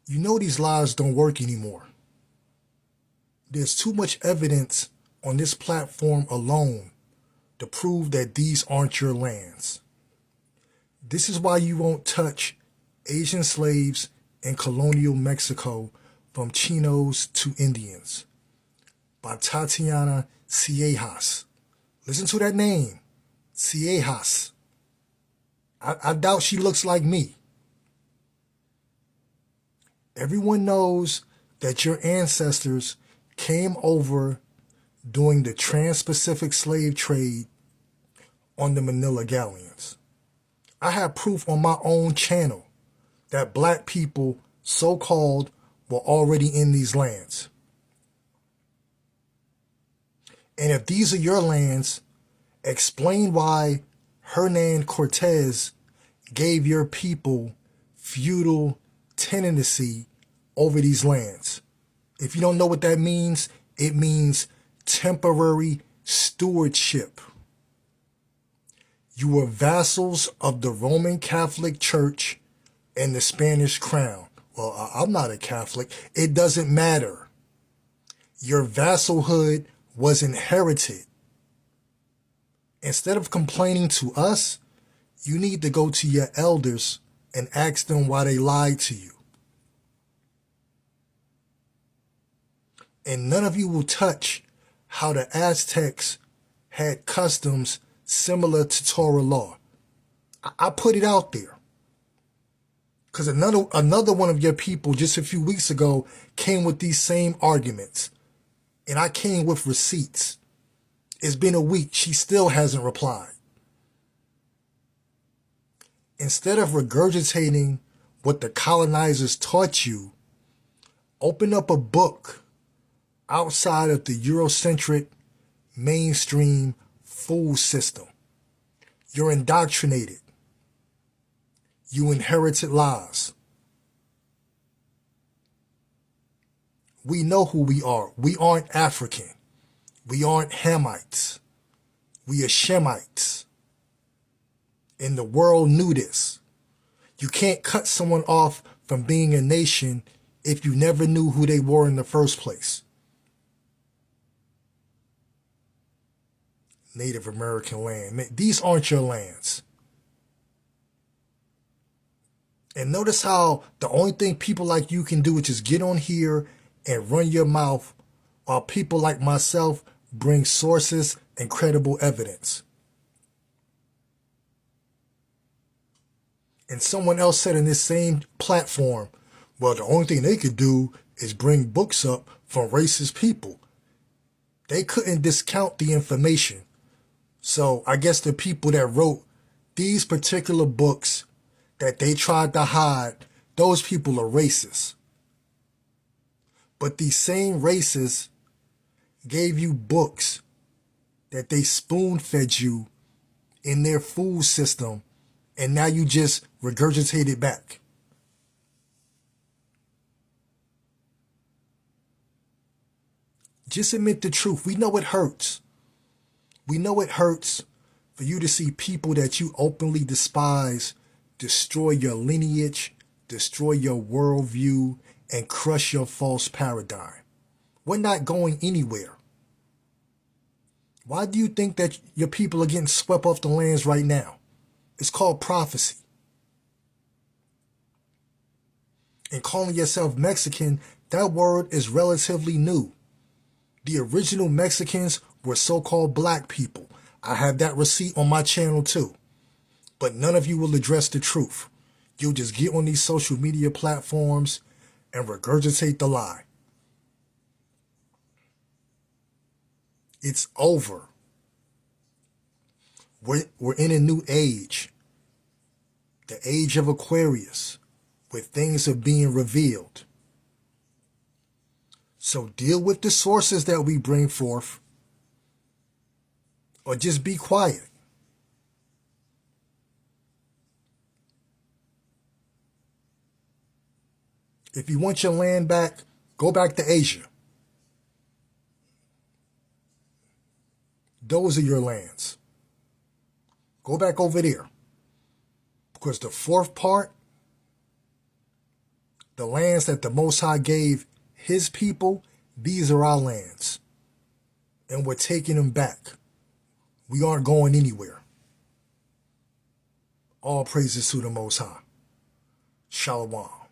You know these lies don't work anymore. There's too much evidence on this platform alone to prove that these aren't your lands. This is why you won't touch Asian slaves in colonial Mexico from Chinos to Indians by Tatiana Seijas. Listen to that name, Seijas. I doubt she looks like me. Everyone knows that your ancestors came over during the Trans-Pacific slave trade on the Manila galleons. I have proof on my own channel that black people, so-called, were already in these lands. And if these are your lands, explain why Hernan Cortez gave your people feudal tenancy over these lands. If you don't know what that means, it means temporary stewardship. You were vassals of the Roman Catholic Church and the Spanish crown. Well, I'm not a Catholic. It doesn't matter. Your vassalhood was inherited. Instead of complaining to us, you need to go to your elders and ask them why they lied to you. And none of you will touch how the Aztecs had customs similar to Torah law. I put it out there. Because another one of your people just a few weeks ago came with these same arguments. And I came with receipts. It's been a week. She still hasn't replied. Instead of regurgitating what the colonizers taught you, open up a book outside of the Eurocentric mainstream fool system. You're indoctrinated. You inherited lies. We know who we are. We aren't African. We aren't Hamites. We are Shemites. And the world knew this. You can't cut someone off from being a nation if you never knew who they were in the first place. Native American land. These aren't your lands. And notice how the only thing people like you can do is just get on here and run your mouth while people like myself bring sources and credible evidence. And someone else said in this same platform, well, the only thing they could do is bring books up from racist people. They couldn't discount the information. So I guess the people that wrote these particular books that they tried to hide, those people are racist. But these same racists gave you books that they spoon-fed you in their food system, and now you just regurgitate it back. Just admit the truth. We know it hurts. We know it hurts for you to see people that you openly despise destroy your lineage, destroy your worldview, and crush your false paradigm. We're not going anywhere. Why do you think that your people are getting swept off the lands right now? It's called prophecy. And calling yourself Mexican, that word is relatively new. The original Mexicans were so-called black people. I have that receipt on my channel too. But none of you will address the truth. You'll just get on these social media platforms and regurgitate the lie. It's over. We're in a new age. The age of Aquarius, where things are being revealed. So deal with the sources that we bring forth, or just be quiet. If you want your land back, go back to Asia. Those are your lands. Go back over there. Because the fourth part, The lands that the Most High gave his people, these are our lands. And we're taking them back. We aren't going anywhere. All praises to the Most High. Shalom.